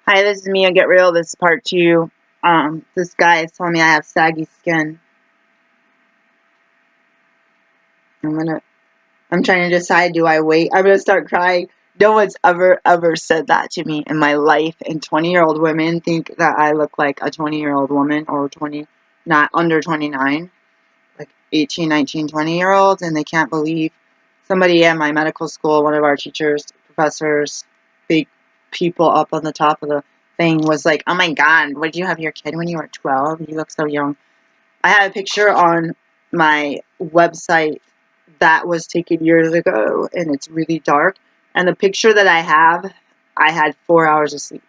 Hi, this is Mia. Get real. This is part 2. This guy is telling me I have saggy skin. I'm trying to decide, do I wait? I'm gonna start crying. No one's ever said that to me in my life. And 20-year-old women think that I look like a 20-year-old woman, or not under 29, like 18, 19, 20-year-olds, and they can't believe. Somebody at my medical school, one of our teachers, professors, big people up on the top of the thing, was like, "Oh my God, what, did you have your kid when you were 12? You look so young." I had a picture on my website that was taken years ago, and it's really dark. And the picture that I have, I had 4 hours of sleep.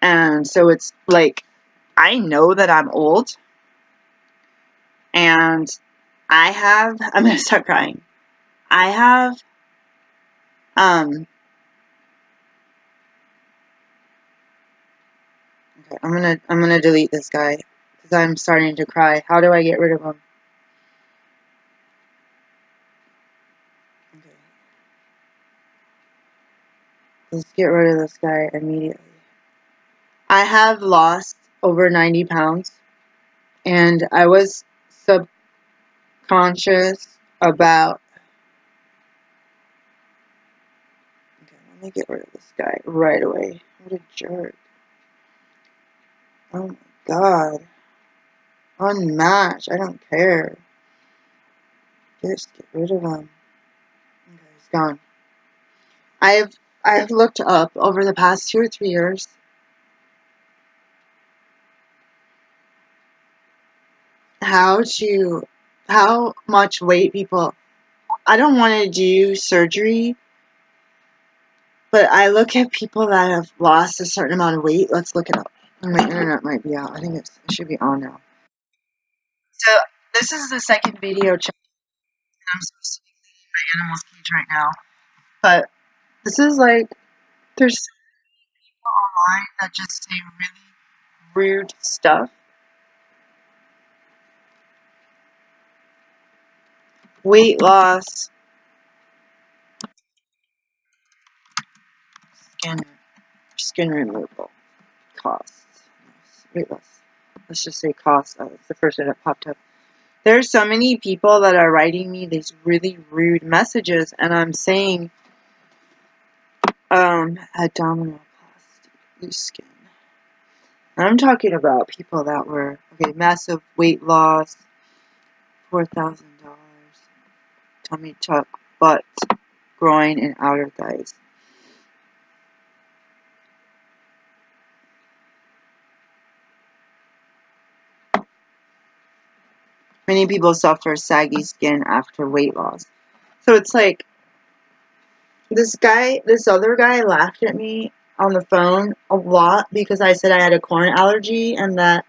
And so it's like, I know that I'm old, and I'm going to start crying. I have, okay, I'm gonna delete this guy, because I'm starting to cry. How do I get rid of him? Okay. Let's get rid of this guy immediately. I have lost over 90 pounds, and I was subconscious about, okay, let me get rid of this guy right away. What a jerk. Oh my God. Unmatched. I don't care. Just get rid of him. Okay, he's gone. I've looked up over the past 2 or 3 years how much weight people. I don't want to do surgery, but I look at people that have lost a certain amount of weight. Let's look it up. My internet might be out. I think it should be on now. So this is the second video check. I'm supposed to be cleaning my animal's cage right now, but this is like, there's so many people online that just say really rude stuff. Weight loss, skin removal, costs, weight loss. Let's just say cost. It's the first one that popped up. There's so many people that are writing me these really rude messages, and I'm saying, abdominoplasty, loose skin. And I'm talking about people that were, okay, massive weight loss, $4,000, tummy tuck, butt, groin, and outer thighs. Many people suffer saggy skin after weight loss. So it's like, this other guy laughed at me on the phone a lot because I said I had a corn allergy, and that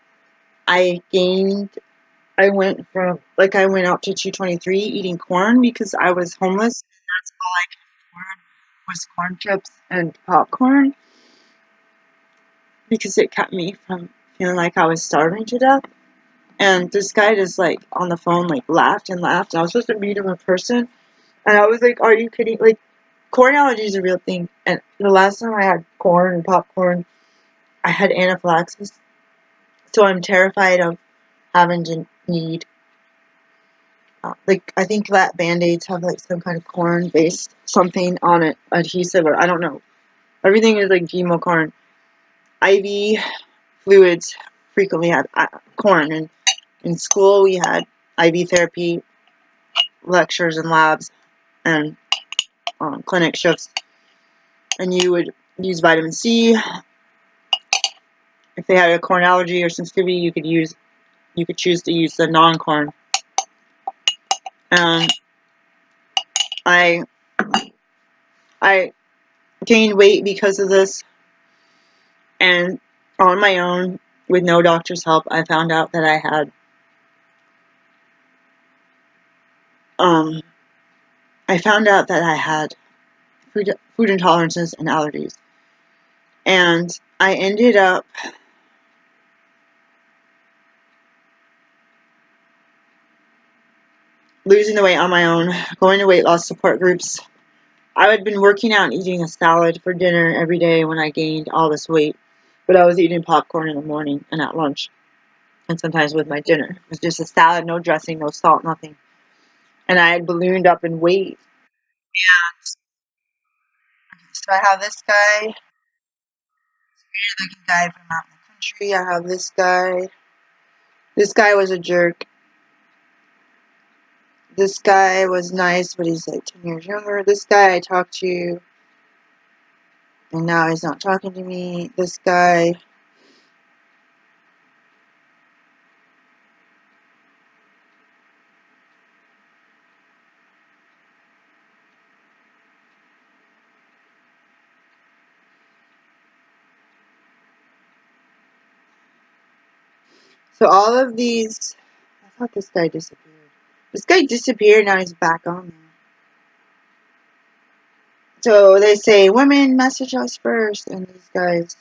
I went up to 223 eating corn because I was homeless, and that's all I could afford was corn chips and popcorn, because it kept me from feeling like I was starving to death. And this guy just, like, on the phone, like, laughed and laughed. And I was supposed to meet him in person, and I was like, "Are you kidding?" Like, corn allergy is a real thing. And the last time I had corn and popcorn, I had anaphylaxis. So I'm terrified of having to need, like, I think that Band-Aids have, like, some kind of corn-based something on it, adhesive, or I don't know. Everything is, like, GMO corn. IV fluids frequently had corn, and in school we had IV therapy lectures and labs and clinic shifts, and you would use vitamin C. If they had a corn allergy or sensitivity, you could choose to use the non-corn. And I gained weight because of this, and on my own, with no doctor's help, I found out that I had food intolerances and allergies, and I ended up losing the weight on my own, going to weight loss support groups. I had been working out and eating a salad for dinner every day when I gained all this weight. But I was eating popcorn in the morning and at lunch, and sometimes with my dinner. It was just a salad, no dressing, no salt, nothing. And I had ballooned up in weight. So I have this guy, looking guy from out in the country. I have this guy. This guy was a jerk. This guy was nice, but he's like 10 years younger. This guy I talked to, and now he's not talking to me. This guy. So all of these, I thought this guy disappeared. This guy disappeared, now he's back on there. So they say, women message us first, and these guys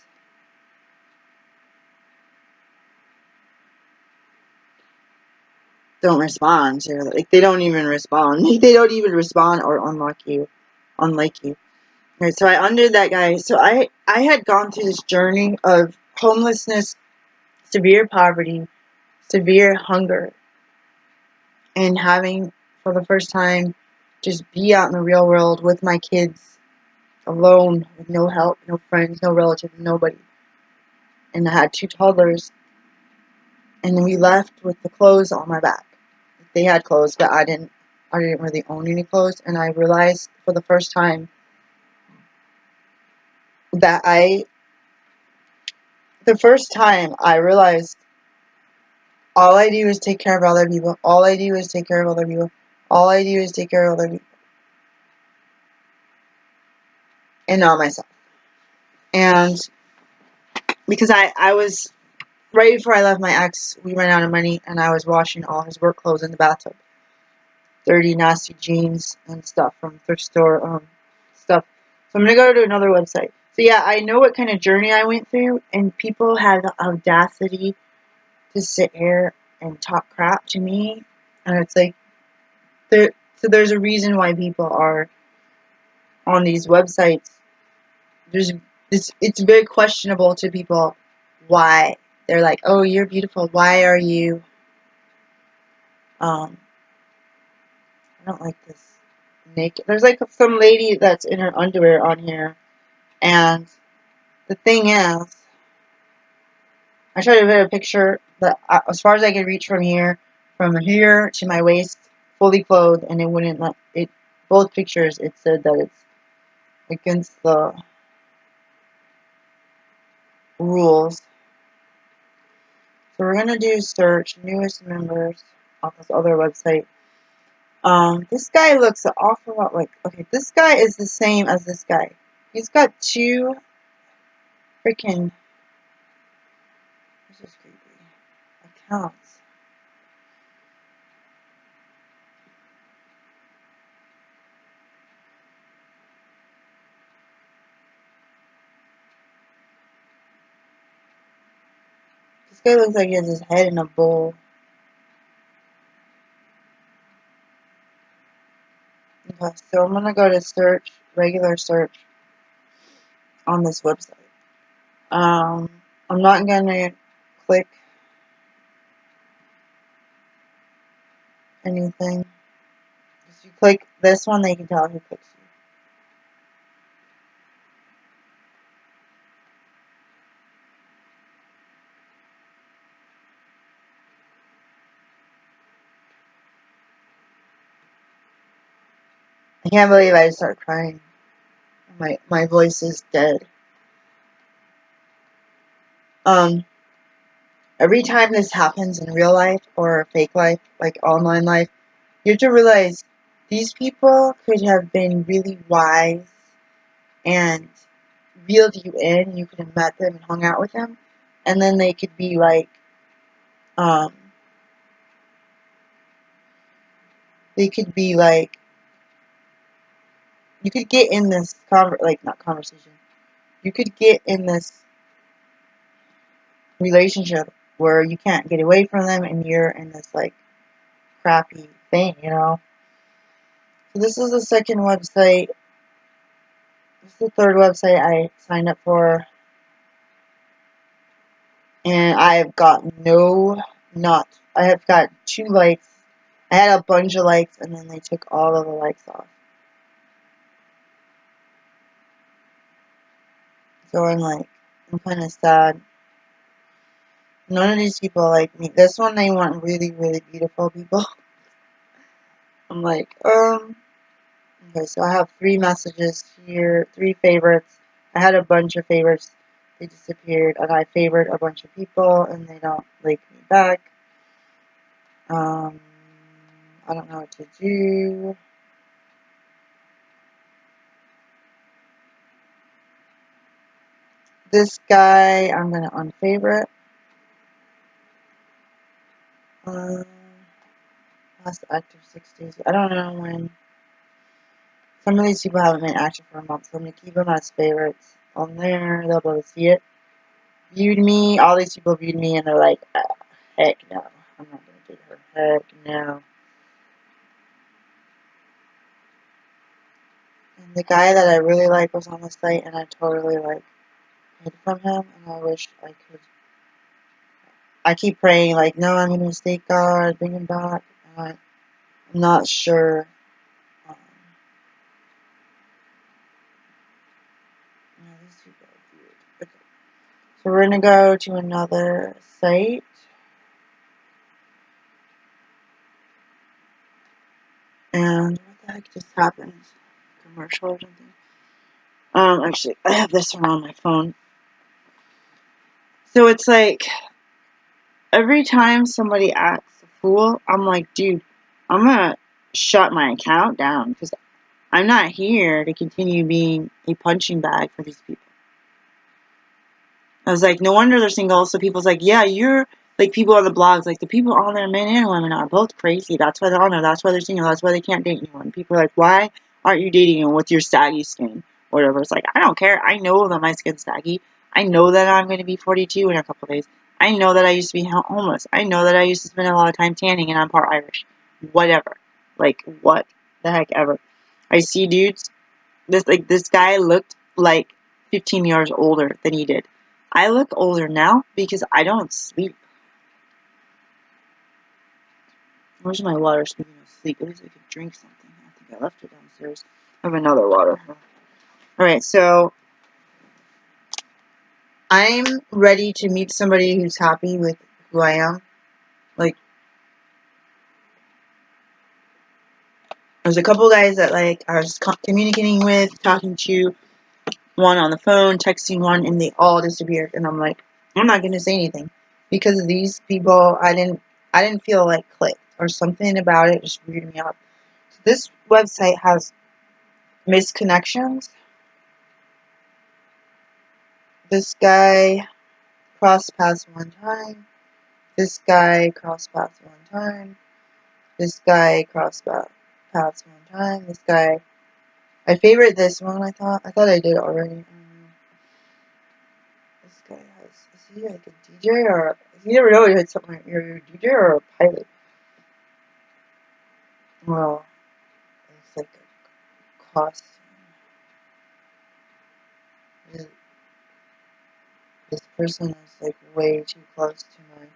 don't respond. So like, they don't even respond. They don't even respond or unlike you. Right, so I undid that guy. So I had gone through this journey of homelessness, severe poverty, severe hunger, and having, for the first time, just be out in the real world with my kids, alone, with no help, no friends, no relatives, nobody. And I had 2 toddlers, and then we left with the clothes on my back. They had clothes, but I didn't really own any clothes, and I realized for the first time that the first time I realized all I do is take care of other people, all I do is take care of other people, all I do is take care of other people, and not myself. And because I was, right before I left my ex, we ran out of money, and I was washing all his work clothes in the bathtub. Dirty, nasty jeans and stuff from thrift store stuff. So I'm going to go to another website. So yeah, I know what kind of journey I went through, and people have the audacity to sit here and talk crap to me. And it's like, so there's a reason why people are on these websites. It's very questionable to people why. They're like, oh, you're beautiful. Why are you, I don't like this, naked. There's like some lady that's in her underwear on here. And the thing is, I tried to put a picture that, as far as I could reach from here to my waist, fully clothed, and it wouldn't let it. Both pictures, it said that it's against the rules. So we're gonna do search newest members on this other website. This guy looks an awful lot like. Okay, this guy is the same as this guy. He's got 2 freaking. This is creepy. Accounts. This guy looks like he has his head in a bowl. Okay, so I'm gonna go to search, regular search on this website. I'm not gonna click anything. If you click this one, they can tell who clicks you. I can't believe I start crying. My voice is dead. Every time this happens in real life or fake life, like online life, you have to realize these people could have been really wise and reeled you in. You could have met them and hung out with them, and then they could be like, um, they could be like, you could get in this not conversation. You could get in this relationship where you can't get away from them, and you're in this like crappy thing, you know. So this is the second website. This is the third website I signed up for. And I have got I have got 2 likes. I had a bunch of likes, and then they took all of the likes off. So I'm kind of sad. None of these people like me. This one, they want really, really beautiful people. I'm like, okay, so I have 3 messages here, 3 favorites. I had a bunch of favorites. They disappeared, and I favored a bunch of people, and they don't like me back. I don't know what to do. This guy, I'm gonna unfavorite. Last active 6 days. I don't know when. Some of these people haven't been active for a month, so I'm gonna keep them as favorites on there. They'll be able to see it. Viewed me. All these people viewed me, and they're like, heck no. I'm not gonna do her. Heck no. And the guy that I really like was on the site, and I totally hid from him, and I wish I could. I keep praying, no, I'm gonna mistake God, bring him back. I'm not sure. Um, no, these people are weird. Okay. So we're gonna go to another site. And what the heck just happened? Commercial or something? Actually, I have this one on my phone. So it's like, every time somebody acts a fool, I'm like, dude, I'm gonna shut my account down, because I'm not here to continue being a punching bag for these people. I was like, no wonder they're single. So people's like, yeah, you're like, people on the blogs, like, the people on there, men and women, are both crazy. That's why they're on there. That's why they're single. That's why they can't date anyone. People are like, why aren't you dating anyone with your saggy skin? Or whatever. It's like, I don't care. I know that my skin's saggy. I know that I'm going to be 42 in a couple days. I know that I used to be homeless. I know that I used to spend a lot of time tanning, and I'm part Irish. Whatever. Like, what the heck ever. I see dudes. This guy looked like 15 years older than he did. I look older now because I don't sleep. Where's my water? Speaking of sleep, at least I could drink something. I think I left it downstairs. I have another water. Alright, so I'm ready to meet somebody who's happy with who I am. Like, there's a couple guys that I was communicating with, talking to, one on the phone, texting one, and they all disappeared. And I'm like, I'm not gonna say anything, because these people, I didn't feel like clicked, or something about it just weirded me out. So this website has misconnections. This guy crossed paths one time. This guy crossed paths one time. This guy crossed paths one time. This guy, I favorite this one. I thought I did already. This guy is he like a DJ, or you never know if it's something you're a DJ or a pilot. Well, it's like a costume. This person is like way too close to mine.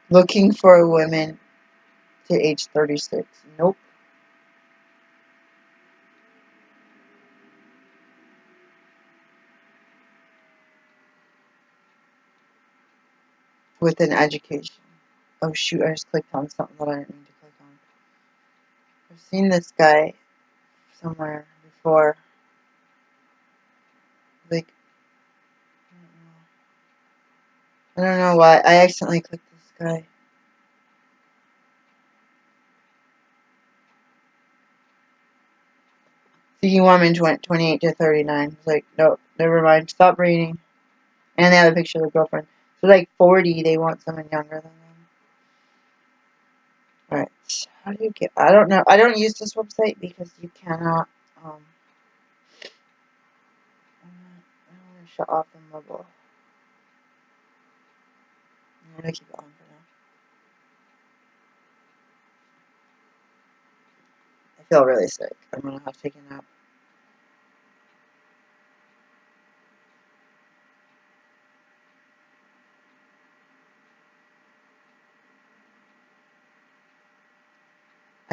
Looking for women to age 36. Nope. With an education. Oh shoot, I just clicked on something that I didn't mean to click on. I've seen this guy somewhere before. Like, I don't know why. I accidentally clicked this guy. Seeking woman 28 to 39. It's like, nope, never mind. Stop reading. And they have a picture of their girlfriend. So like 40, they want someone younger than them. Alright, how do you get, I don't know. I don't use this website because you cannot, I'm going to shut off the mobile. I'm going to keep it on for now. I feel really sick. I'm going to have to take a nap.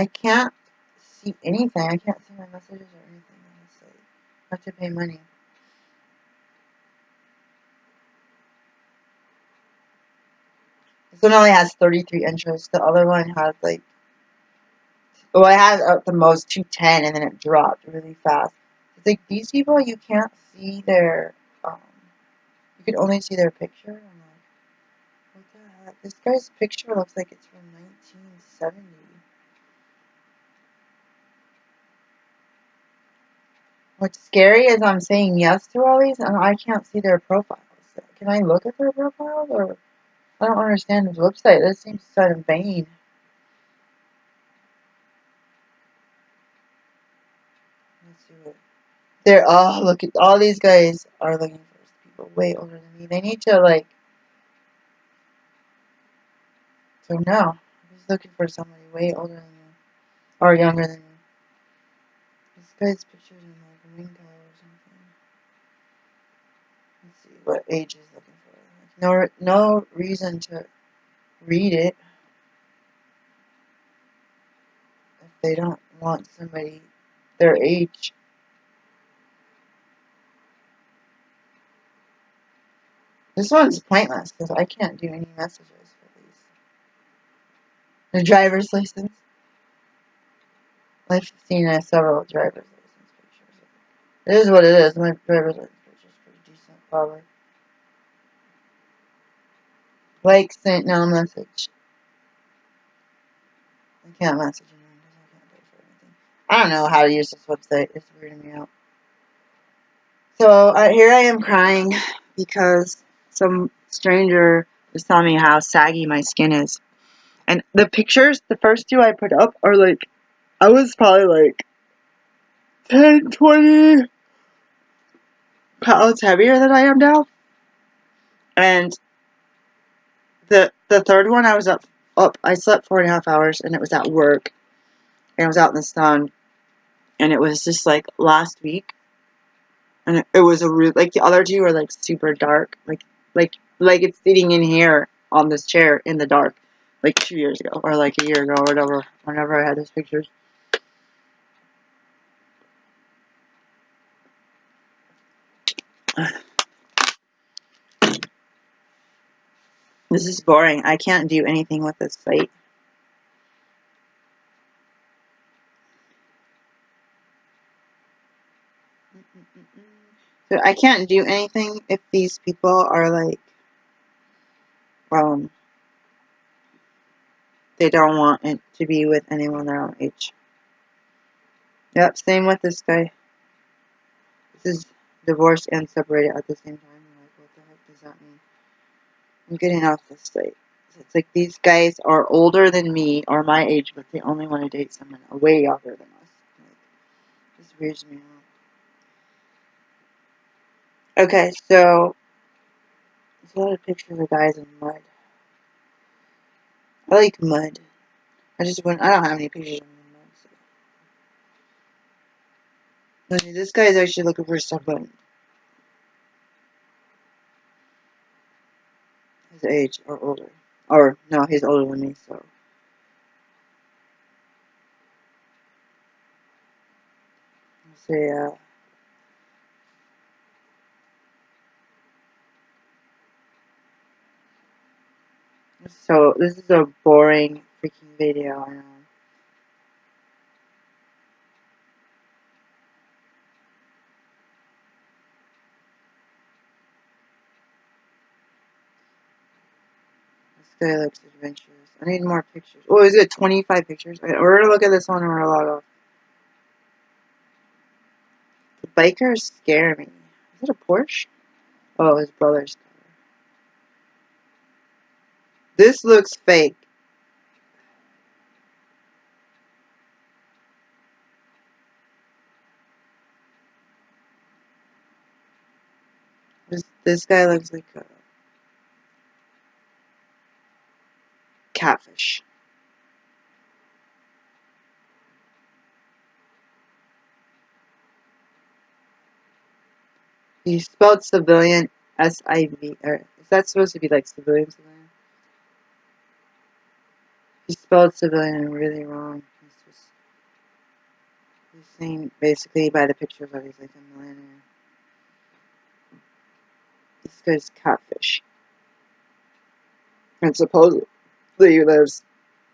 I can't see anything. I can't see my messages or anything on this site. I have to pay money. This one only has 33 interests. The other one has like, well, it had at the most 210, and then it dropped really fast. It's like these people, you can't see their, you can only see their picture. I'm like, what the heck? This guy's picture looks like it's from 1970. What's scary is I'm saying yes to all these, and I can't see their profiles. Can I look at their profiles, or I don't understand this website. This seems kind of vain. Let's see what. They're look at all these guys are looking for people way older than me. They need to like. So no, I'm just looking for somebody way older than me or younger than me. This guy's picture's in like green color or something. Let's see what age he's looking for. Like, no reason to read it if they don't want somebody their age. This one's pointless because I can't do any messages for these. The driver's license. I've seen several driver's license pictures. It is what it is. My driver's license picture is pretty decent, probably. Like, sent no message. I can't message anyone because I can't pay for anything. I don't know how to use this website. It's weirding me out. So here I am crying because some stranger was telling me how saggy my skin is. And the pictures, the first two I put up are like, I was probably like 10, 20 pounds heavier than I am now. And the third one I was up, I slept 4.5 hours, and it was at work. And I was out in the sun. And it was just like last week. And it was a real, like the other two were like super dark. Like it's sitting in here on this chair in the dark. Like 2 years ago, or like a year ago, or whatever, whenever I had those pictures. This is boring. I can't do anything with this site. So I can't do anything if these people are like, they don't want it to be with anyone their own age. Yep, same with this guy. This is divorced and separated at the same time. I'm like, what the heck does that mean? I'm getting off this site. It's like these guys are older than me or my age, but they only want to date someone way younger than us. Like, this weirds me out. Okay, so there's a lot of pictures of guys in mud. I like mud. I don't have any pictures of mud. So. This guy is actually looking for someone his age or older. Or, no, he's older than me, so. Let's see, so, this is a boring freaking video, I know. This guy looks adventurous. I need more pictures. Oh, is it 25 pictures? Okay, we're gonna look at this one and we're gonna log off. The bikers scare me. Is it a Porsche? Oh, his brother's car. This looks fake. This guy looks like a catfish. He spelled civilian S-I-V. Or is that supposed to be like civilian? He spelled civilian really wrong. He's supposed He's saying basically by the pictures that he's like a millionaire. This guy's catfish. And supposedly he lives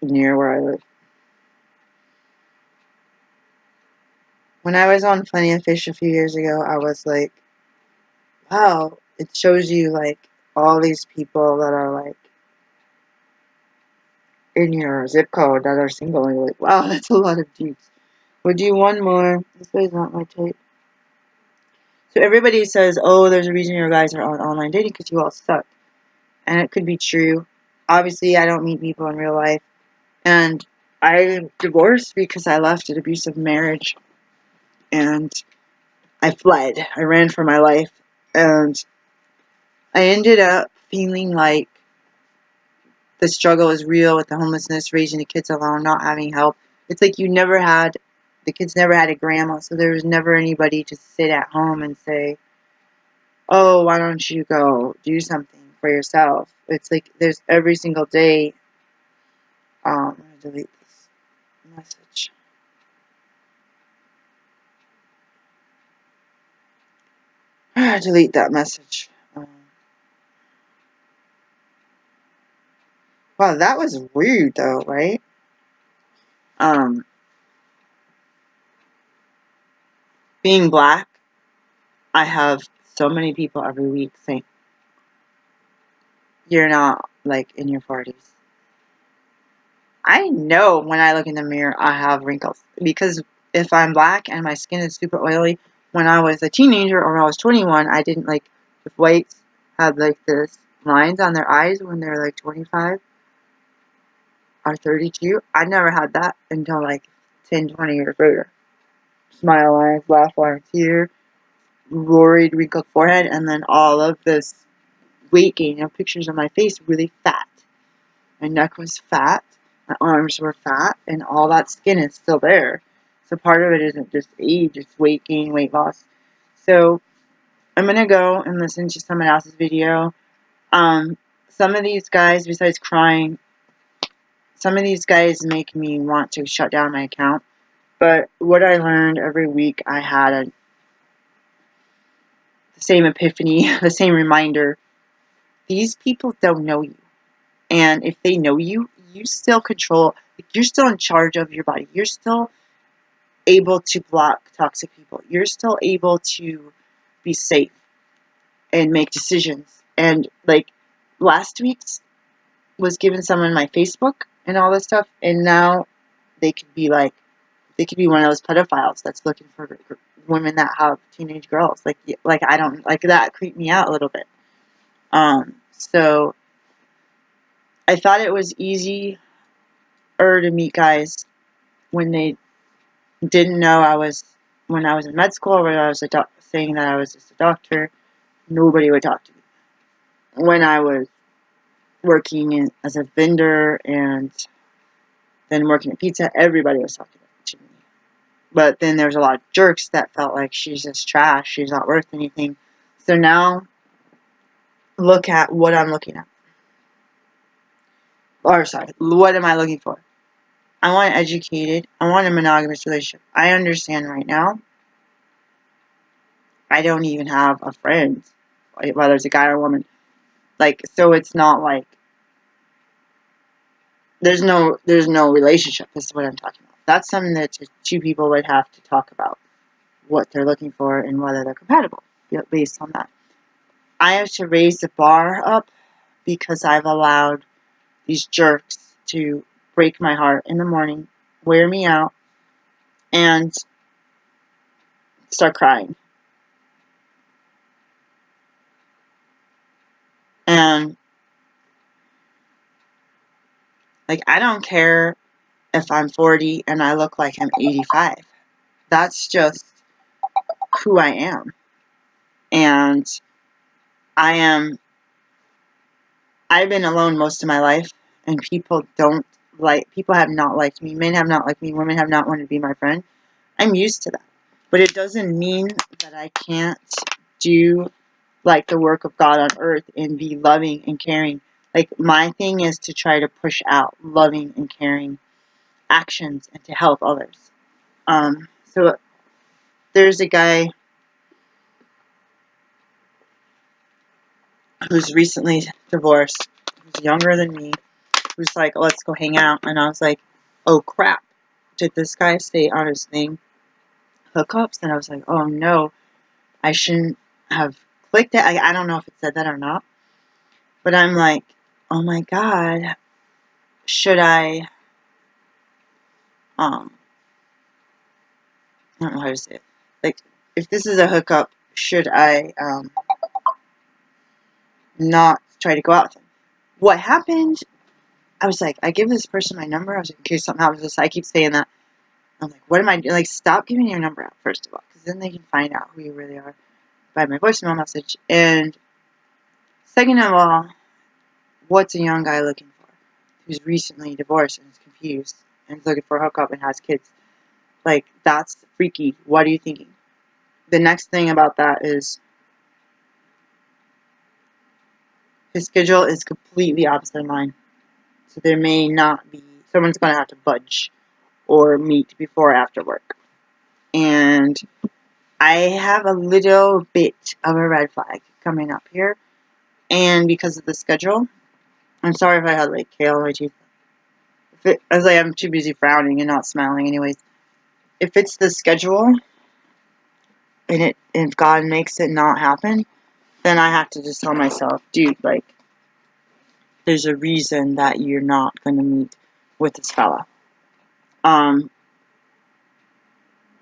near where I live. When I was on Plenty of Fish a few years ago, I was like, wow, it shows you like all these people that are like in your zip code that are single, and you're like, wow, that's a lot of dudes. We'll do one more. This guy's not my type. So everybody says, oh, there's a reason your guys are on online dating because you all suck. And it could be true. Obviously, I don't meet people in real life. And I'm divorced because I left an abusive marriage. And I fled. I ran for my life. And I ended up feeling like the struggle is real with the homelessness, raising the kids alone, not having help. It's like the kids never had a grandma, so there was never anybody to sit at home and say, oh, why don't you go do something for yourself? It's like there's every single day. I'm going to delete this message. Delete that message. Wow, that was weird though, right? Being black, I have so many people every week saying, you're not like in your 40s. I know when I look in the mirror I have wrinkles because if I'm black and my skin is super oily, when I was a teenager or when I was 21, I didn't like, if whites had like this lines on their eyes when they're like 25 or 32, I never had that until like 10, 20 years later. Smile lines, laugh lines here, worried, wrinkled forehead, and then all of this weight gain. You know, pictures of my face really fat. My neck was fat, my arms were fat, and all that skin is still there. So part of it isn't just age, it's weight gain, weight loss. So I'm going to go and listen to someone else's video. Some of these guys, besides crying, some of these guys make me want to shut down my account. But what I learned every week, I had the same epiphany, the same reminder. These people don't know you. And if they know you, you still control, you're still in charge of your body. You're still able to block toxic people. You're still able to be safe and make decisions. And like last week's was giving someone my Facebook and all this stuff, and now they could be one of those pedophiles that's looking for women that have teenage girls. Like I don't like that. Creeped me out a little bit. So I thought it was easier to meet guys when they didn't know when I was in med school, when I was saying that I was just a doctor. Nobody would talk to me. When I was working as a vendor and then working at pizza, everybody was talking to me. But then there was a lot of jerks that felt like she's just trash, she's not worth anything. So now, look at what I'm looking at. Or sorry, what am I looking for? I want an educated, I want a monogamous relationship. I understand right now, I don't even have a friend, whether it's a guy or a woman. Like, so it's not like, there's no relationship, this is what I'm talking about. That's something that two people would have to talk about, what they're looking for and whether they're compatible, based on that. I have to raise the bar up because I've allowed these jerks to break my heart in the morning, wear me out, and start crying. And like, I don't care if I'm 40 and I look like I'm 85. That's just who I am. And I've been alone most of my life, and people have not liked me. Men have not liked me. Women have not wanted to be my friend. I'm used to that. But it doesn't mean that I can't do like the work of God on earth and be loving and caring. Like, my thing is to try to push out loving and caring actions and to help others. So there's a guy who's recently divorced, who's younger than me, who's like, oh, let's go hang out. And I was like, oh crap, did this guy say on his thing hookups? And I was like, oh no, I shouldn't have clicked it. I don't know if it said that or not. But I'm like, oh my god, should I, I don't know how to say it. Like, if this is a hookup, should I, not try to go out with him? What happened, I was like, I give this person my number. I was like, in case something happens. I keep saying that. I'm like, what am I doing? Like, stop giving your number out, first of all, because then they can find out who you really are by my voicemail message. And second of all, what's a young guy looking for who's recently divorced and is confused and is looking for a hookup and has kids? Like, that's freaky. What are you thinking? The next thing about that is his schedule is completely opposite of mine. So there may not be, someone's going to have to budge or meet before or after work. And I have a little bit of a red flag coming up here. And because of the schedule, I'm sorry if I had like kale on my teeth. I was like, I'm too busy frowning and not smiling anyways. If it's the schedule, and if God makes it not happen, then I have to just tell myself, dude, like, there's a reason that you're not going to meet with this fella.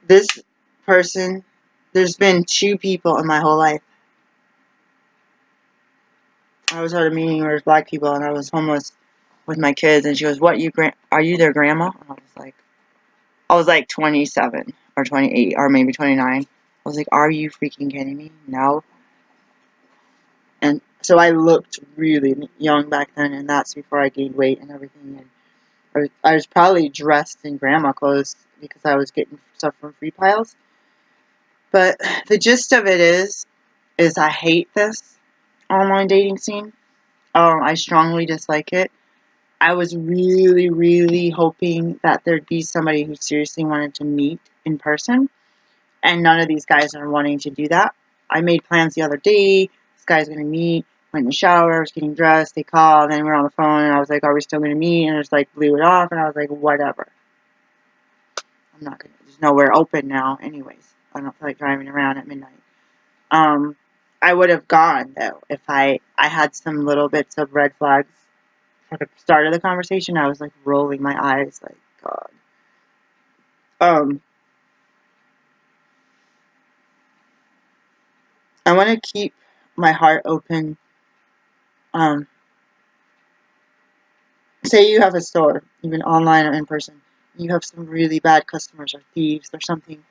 This person, there's been 2 people in my whole life. I was at a meeting where there's black people, and I was homeless with my kids, and she goes, "What, are you their grandma?" And I was like 27 or 28 or maybe 29. I was like, are you freaking kidding me? No. And so I looked really young back then, and that's before I gained weight and everything. And I was probably dressed in grandma clothes because I was getting stuff from free piles. But the gist of it is I hate this online dating scene. I strongly dislike it. I was really, really hoping that there'd be somebody who seriously wanted to meet in person. And none of these guys are wanting to do that. I made plans the other day. This guy's going to meet. Went in the shower. Was getting dressed. They called. Then we were on the phone. And I was like, are we still going to meet? And it just like blew it off. And I was like, whatever. I'm not going to. There's nowhere open now anyways. I don't feel like driving around at midnight. I would have gone, though, if I had some little bits of red flags. At the start of the conversation, I was like rolling my eyes like, God. I want to keep my heart open. Say you have a store, even online or in person, you have some really bad customers or thieves or something.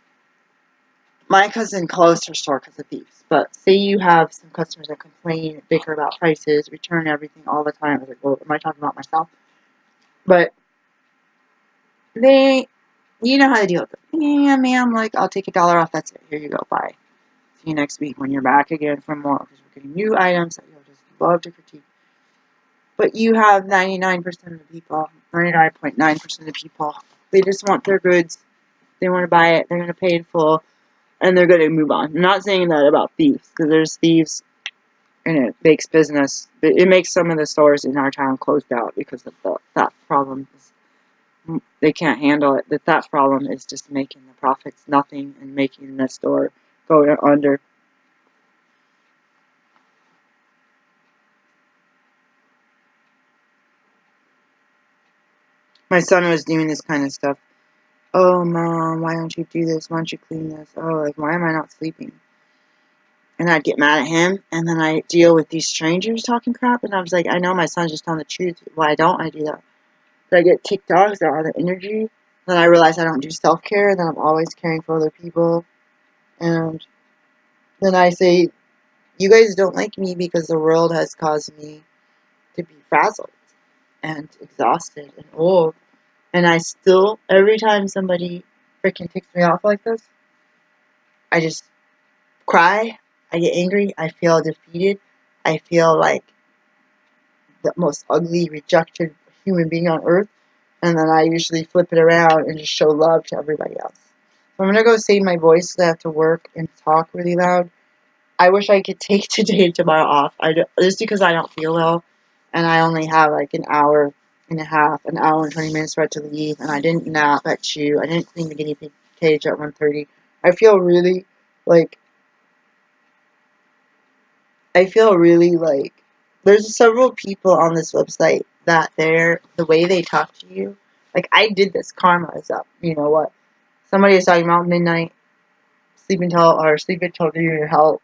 My cousin closed her store because of thieves, but say you have some customers that complain, bicker about prices, return everything all the time. I was like, well, am I talking about myself? But you know how to deal with it. Yeah, ma'am, like, I'll take $1 off, that's it. Here you go, bye. See you next week when you're back again for more, because we're getting new items that you'll just love to critique. But you have 99% of the people, 99.9% of the people, they just want their goods, they want to buy it, they're going to pay in full, and they're going to move on. I'm not saying that about thieves, because there's thieves, and it makes business, it makes some of the stores in our town closed out because of that problem. They can't handle it. That problem is just making the profits nothing and making the store go under. My son was doing this kind of stuff. Oh, Mom, why don't you do this? Why don't you clean this? Oh, like, why am I not sleeping? And I'd get mad at him, and then I deal with these strangers talking crap, and I was like, I know my son's just telling the truth. Why don't I do that? But I get ticked off because I don't have the energy. Then I realize I don't do self-care, then I'm always caring for other people. And then I say, you guys don't like me because the world has caused me to be frazzled and exhausted and old. And I still, every time somebody freaking ticks me off like this, I just cry, I get angry, I feel defeated, I feel like the most ugly, rejected human being on earth, and then I usually flip it around and just show love to everybody else. I'm gonna go save my voice because I have to work and talk really loud. I wish I could take today and tomorrow off. Just because I don't feel well, and I only have like an hour and a half, an hour and 20 minutes for it to leave, and I didn't nap at 2. I didn't clean the guinea pig cage at 1:30. I feel really like there's several people on this website that the way they talk to you. Like I did this, karma is up. You know what? Somebody is talking about midnight, sleep until you help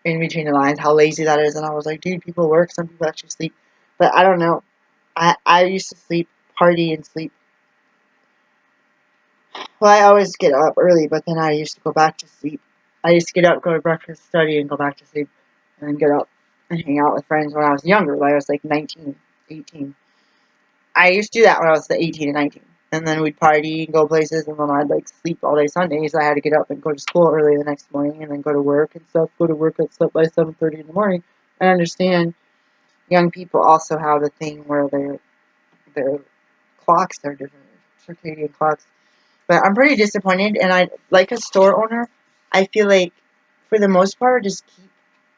in between the lines, how lazy that is, and I was like, dude, people work, some people actually sleep. But I don't know. I used to sleep, party and sleep. Well, I always get up early, but then I used to go back to sleep. I used to get up, go to breakfast, study, and go back to sleep, and then get up and hang out with friends when I was younger, when I was like 19, 18. I used to do that when I was 18 and 19. And then we'd party and go places, and then I'd like sleep all day Sundays. I had to get up and go to school early the next morning, and then go to work and stuff. Go to work at stuff by 7:30 in the morning. I understand young people also have a thing where their clocks are different, circadian clocks. But I'm pretty disappointed, and I like a store owner. I feel like for the most part, just keep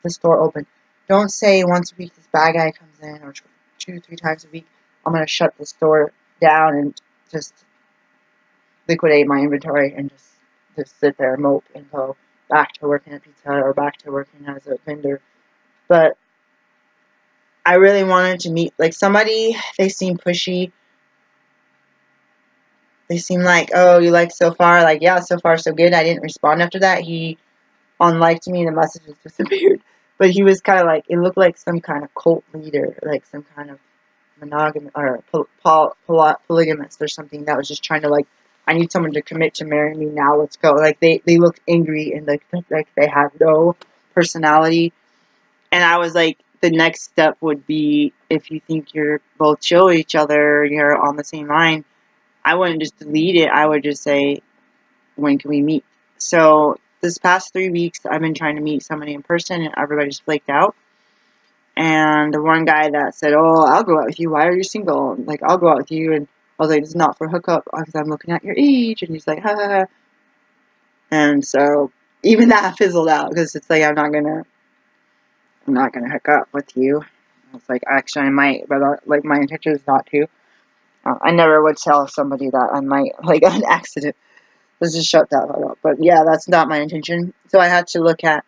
the store open. Don't say once a week this bad guy comes in, or 2, 3 times a week I'm gonna shut the store down and just liquidate my inventory and just sit there and mope and go back to working at Pizza Hut or back to working as a vendor. But I really wanted to meet like somebody. They seem pushy. They seem like, oh, you like so far? Like, yeah, so far so good. I didn't respond after that. He unliked me and the messages disappeared. But he was kind of like, it looked like some kind of cult leader, like some kind of monogamous or polygamist or something that was just trying to like, I need someone to commit to marry me now. Let's go. Like they looked angry and like they had no personality. And I was like, the next step would be if you think you're both chill with each other, you're on the same line. I wouldn't just delete it. I would just say, when can we meet? So this past 3 weeks, I've been trying to meet somebody in person, and everybody's flaked out. And the one guy that said, oh, I'll go out with you. Why are you single? Like, I'll go out with you. And I was like, it's not for hookup because I'm looking at your age. And he's like, ha ha ha. And so even that fizzled out because it's like, I'm not gonna hook up with you. It's like, actually, I might, but like my intention is not to. I never would tell somebody that I might, like, on accident. Let's just shut that up. But yeah, that's not my intention. So I had to look at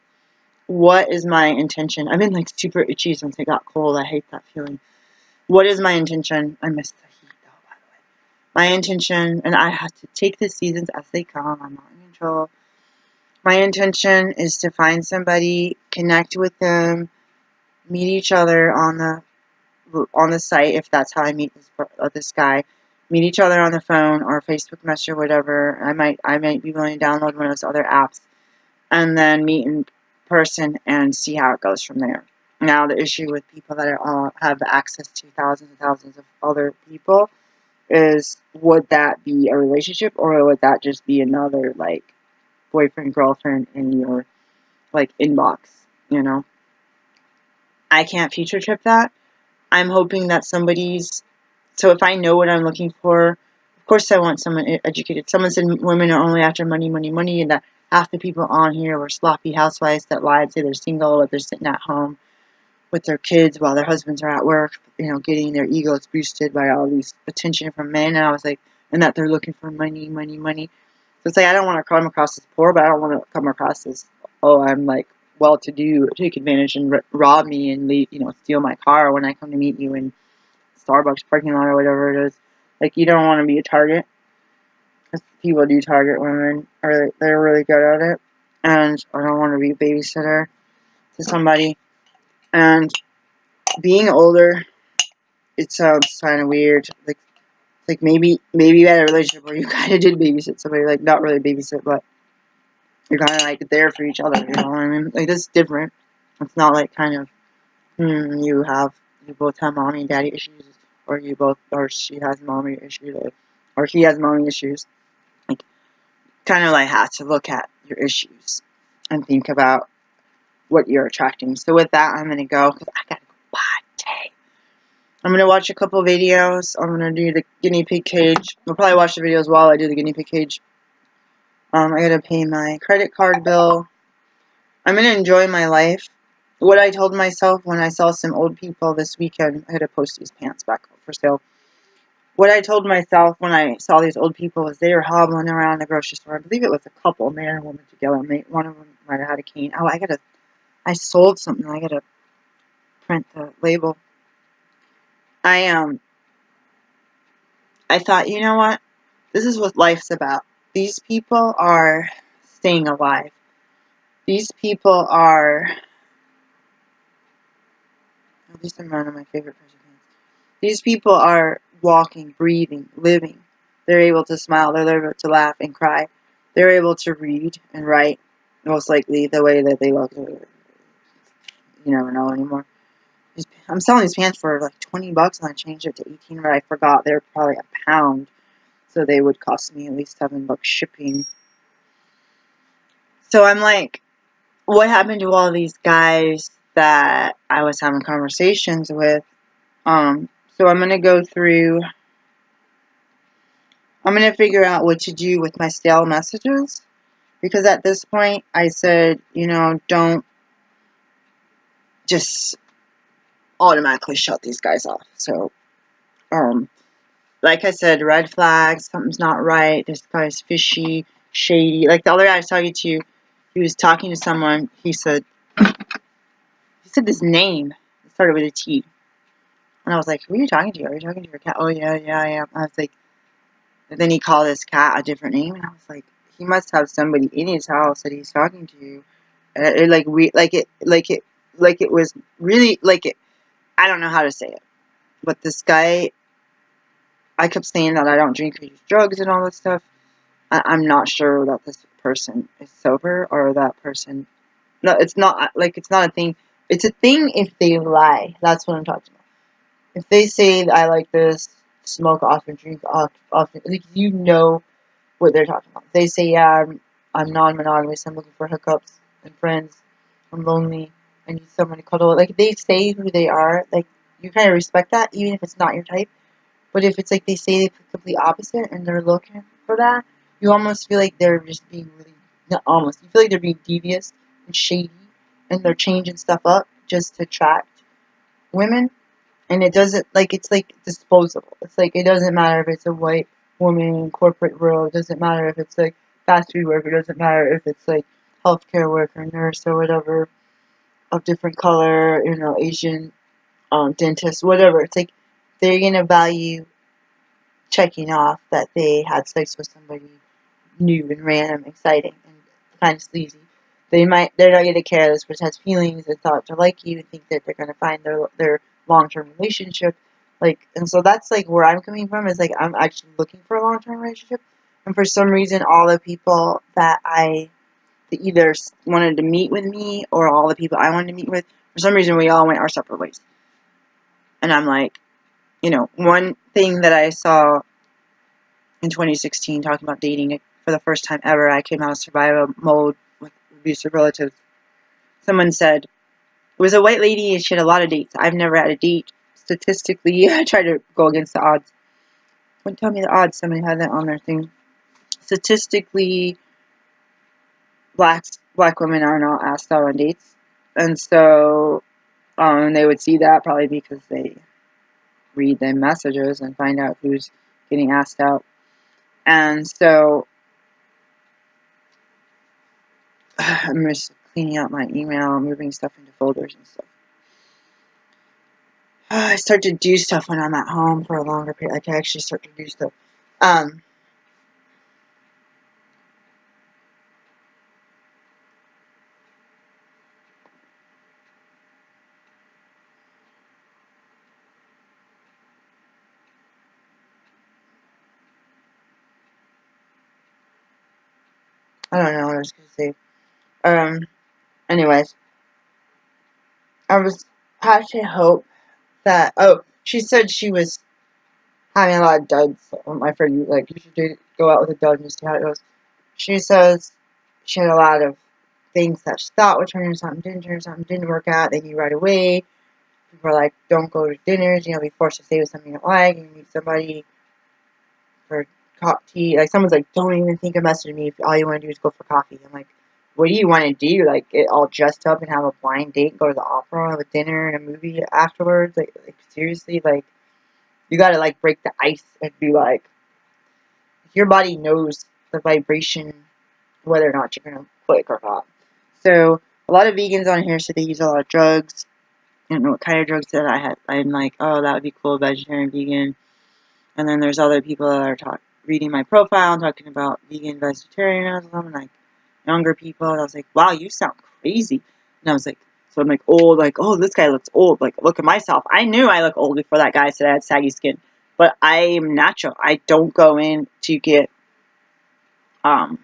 what is my intention. I've been like super itchy since it got cold. I hate that feeling. What is my intention? I missed the heat though, by the way. My intention, and I have to take the seasons as they come. I'm not in control. My intention is to find somebody, connect with them, meet each other on the site, if that's how I meet this guy. Meet each other on the phone or Facebook Messenger, whatever. I might be willing to download one of those other apps, and then meet in person and see how it goes from there. Now, the issue with people that have access to thousands and thousands of other people is, would that be a relationship, or would that just be another like boyfriend girlfriend in your like inbox? You know, I can't future trip that. I'm hoping that so if I know what I'm looking for, of course I want someone educated. Someone said women are only after money, money, money, and that half the people on here were sloppy housewives that lie and say they're single, but they're sitting at home with their kids while their husbands are at work, you know, getting their egos boosted by all these attention from men. And I was like, and that they're looking for money, money, money. So it's like, I don't want to come across as poor, but I don't want to come across as, oh, I'm like well-to-do, take advantage and rob me and leave, you know, steal my car when I come to meet you in Starbucks parking lot or whatever it is. Like, you don't want to be a target, because people do target women, or they're really good at it. And I don't want to be a babysitter to somebody. And being older, it sounds kind of weird. Like maybe you had a relationship where you kind of did babysit somebody, like not really babysit, but you're kind of like there for each other. You know what I mean? Like, this is different. It's not like kind of you both have mommy and daddy issues, or she has mommy issues, or he has mommy issues. Like, kind of like have to look at your issues and think about what you're attracting. So with that, I'm gonna go because I gotta go potty. I'm gonna watch a couple videos. I'm gonna do the guinea pig cage. I'll probably watch the videos while I do the guinea pig cage. I gotta pay my credit card bill. I'm gonna enjoy my life. What I told myself when I saw some old people this weekend, I had to post these pants back up for sale. What I told myself when I saw these old people was they were hobbling around the grocery store. I believe it was a couple, man and woman together. One of them might have had a cane. Oh, I sold something. I gotta print the label. I I thought, you know what? This is what life's about. These people are staying alive. These people are. At least I'm one of my favorite person. These people are walking, breathing, living. They're able to smile. They're able to laugh and cry. They're able to read and write. Most likely the way that they look. You never know anymore. I'm selling these pants for like $20 and I changed it to 18, but I forgot they're probably a pound. So they would cost me at least $7 shipping. So I'm like, what happened to all these guys that I was having conversations with? So I'm gonna go through. I'm gonna figure out what to do with my stale messages because at this point I said, don't just automatically shut these guys off. So, like I said, red flags, something's not right. This guy's fishy, shady. Like the other guy I was talking to, he was talking to someone. He said this name. It started with a T. And I was like, who are you talking to? Are you talking to your cat? Oh, yeah, I am. I was like, and then he called his cat a different name. And I was like, he must have somebody in his house that he's talking to. And it was really, I don't know how to say it. But this guy, I kept saying that I don't drink or use drugs and all this stuff. I'm not sure that this person is sober or that person. No, it's not, it's not a thing. It's a thing if they lie. That's what I'm talking about. If they say I like this, smoke often, drink often, you know what they're talking about. They say, yeah, I'm non-monogamous, I'm looking for hookups and friends, I'm lonely, I need someone to cuddle. Like, they say who they are, you kind of respect that, even if it's not your type. But if it's they say the complete opposite and they're looking for that, you almost feel like they're just being really, not almost, you feel like they're being devious and shady, and they're changing stuff up just to attract women. And it doesn't, it's disposable. It's it doesn't matter if it's a white woman in corporate world. It doesn't matter if it's fast food worker. It doesn't matter if it's healthcare worker, nurse, or whatever, of different color, Asian, dentist, whatever. It's they're going to value checking off that they had sex with somebody new and random, exciting, and kind of sleazy. They're not going to care this person has feelings and thought to like you and think that they're going to find their long-term relationship. And so that's where I'm coming from is I'm actually looking for a long-term relationship. And for some reason, all the people that either wanted to meet with me or all the people I wanted to meet with, for some reason, we all went our separate ways. And I'm one thing that I saw in 2016 talking about dating for the first time ever, I came out of survival mode with abusive relatives. Someone said, it was a white lady and she had a lot of dates. I've never had a date. Statistically, I tried to go against the odds. Wouldn't tell me the odds. Somebody had that on their thing. Statistically, black women are not asked out on dates. And so they would see that probably because they read their messages and find out who's getting asked out. And so I'm just cleaning out my email, moving stuff into folders and stuff. I start to do stuff when I'm at home for a longer period. I can actually start to do stuff. I don't know what I was going to say. Anyways, I was actually hope that, she said she was having a lot of duds. My friend, you should go out with a dud and see how it goes. She says she had a lot of things that she thought would turn into something, didn't work out, they knew right away. People are like, don't go to dinners, be forced to stay with something you don't like, and you meet somebody for tea. Like, someone's like, don't even think of messaging me if all you want to do is go for coffee. I'm like, what do you want to do? Like, get all dressed up and have a blind date, go to the opera, have a dinner and a movie afterwards? Like seriously? Like, you gotta, like, break the ice and be like, your body knows the vibration, whether or not you're gonna click or not. So, a lot of vegans on here said they use a lot of drugs. I don't know what kind of drugs that I had. I'm like, oh, that would be cool, vegetarian, vegan. And then there's other people that are reading my profile and talking about vegan vegetarianism, and like younger people. And I was like, wow, you sound crazy. And I was like, so I'm like old, like, oh, this guy looks old. Like, look at myself. I knew I look old before that guy said I had saggy skin. But I am natural. I don't go in to get, I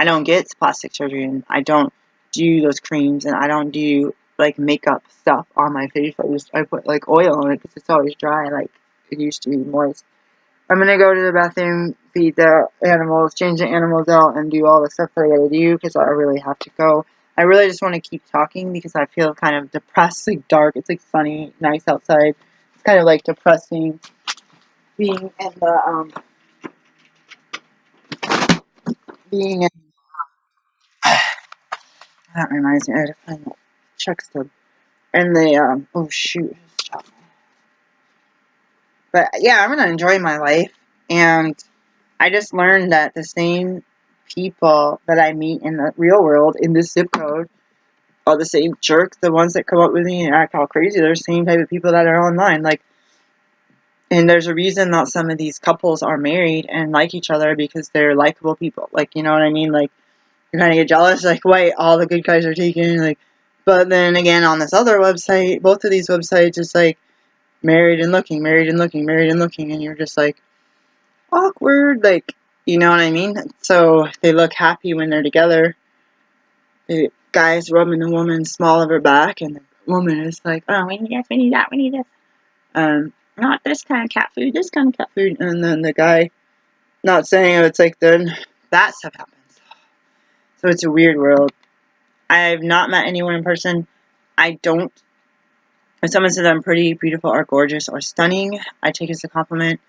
don't get plastic surgery, and I don't do those creams, and I don't do like makeup stuff on my face. I put like oil on it because it's always dry. Like, it used to be moist. I'm gonna go to the bathroom, feed the animals, change the animals out, and do all the stuff that I gotta do because I really have to go. I really just want to keep talking because I feel kind of depressed, like dark. It's like sunny, nice outside. It's kind of like depressing being in the being in. That reminds me, I had to find that check stub. And the oh shoot. But yeah, I'm gonna enjoy my life, and I just learned that the same people that I meet in the real world, in this zip code, are the same jerks, the ones that come up with me and act all crazy. They're the same type of people that are online. Like, and there's a reason that some of these couples are married and like each other because they're likable people. Like, you know what I mean? Like, you kind of get jealous, like, wait, all the good guys are taken. Like, but then again, on this other website, both of these websites, it's like married and looking, married and looking, married and looking, and you're just like, awkward, like, you know what I mean? So they look happy when they're together. The guy's rubbing the woman's small of her back, and the woman is like, oh, we need this, we need that, we need this. Not this kind of cat food, this kind of cat food. And then the guy, not saying it, it's like, then that stuff happens. So it's a weird world. I've not met anyone in person. I don't. If someone says I'm pretty, beautiful, or gorgeous, or stunning, I take it as a compliment.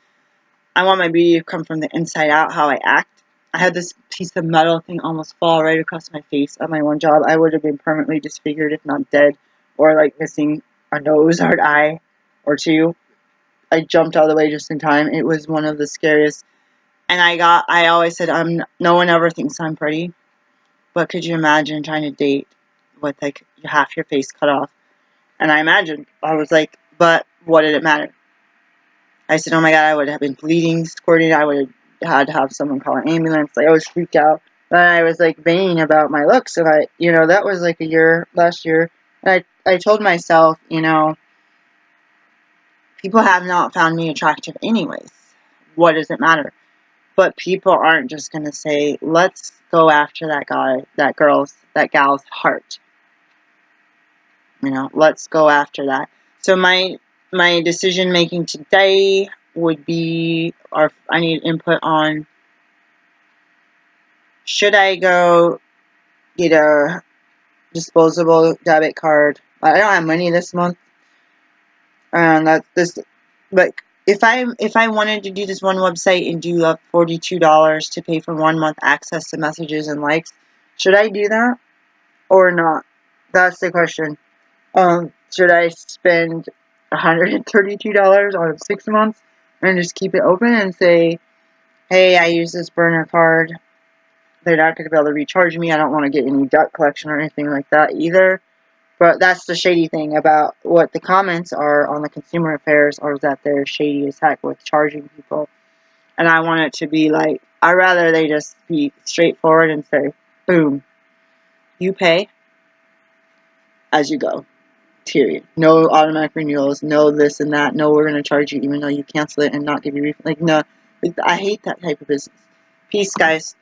I want my beauty to come from the inside out, how I act. I had this piece of metal thing almost fall right across my face at my one job. I would have been permanently disfigured, if not dead, or like missing a nose or an eye or two. I jumped out of the way just in time. It was one of the scariest. And I always said, no one ever thinks I'm pretty. But could you imagine trying to date with like half your face cut off? And I was like, but what did it matter? I said, oh my God, I would have been bleeding, squirting. I would have had to have someone call an ambulance. Like, I was freaked out. Then I was like vain about my looks. And that was like last year. And I told myself, people have not found me attractive anyways. What does it matter? But people aren't just going to say, let's go after that guy, that gal's heart. Let's go after that. So my decision making today would be, or I need input on, should I go get a disposable debit card? I don't have money this month, and but if I wanted to do this one website and do $42 to pay for 1 month access to messages and likes, should I do that or not? That's the question. Should I spend $132 on 6 months and just keep it open and say, hey, I use this burner card. They're not going to be able to recharge me. I don't want to get any debt collection or anything like that either. But that's the shady thing about what the comments are on the consumer affairs, are that they're shady as heck with charging people. And I want it to be like, I'd rather they just be straightforward and say, boom, you pay as you go. Period. No automatic renewals, no this and that, no we're going to charge you even though you cancel it and not give you refund. Like, no, I hate that type of business. Peace, guys.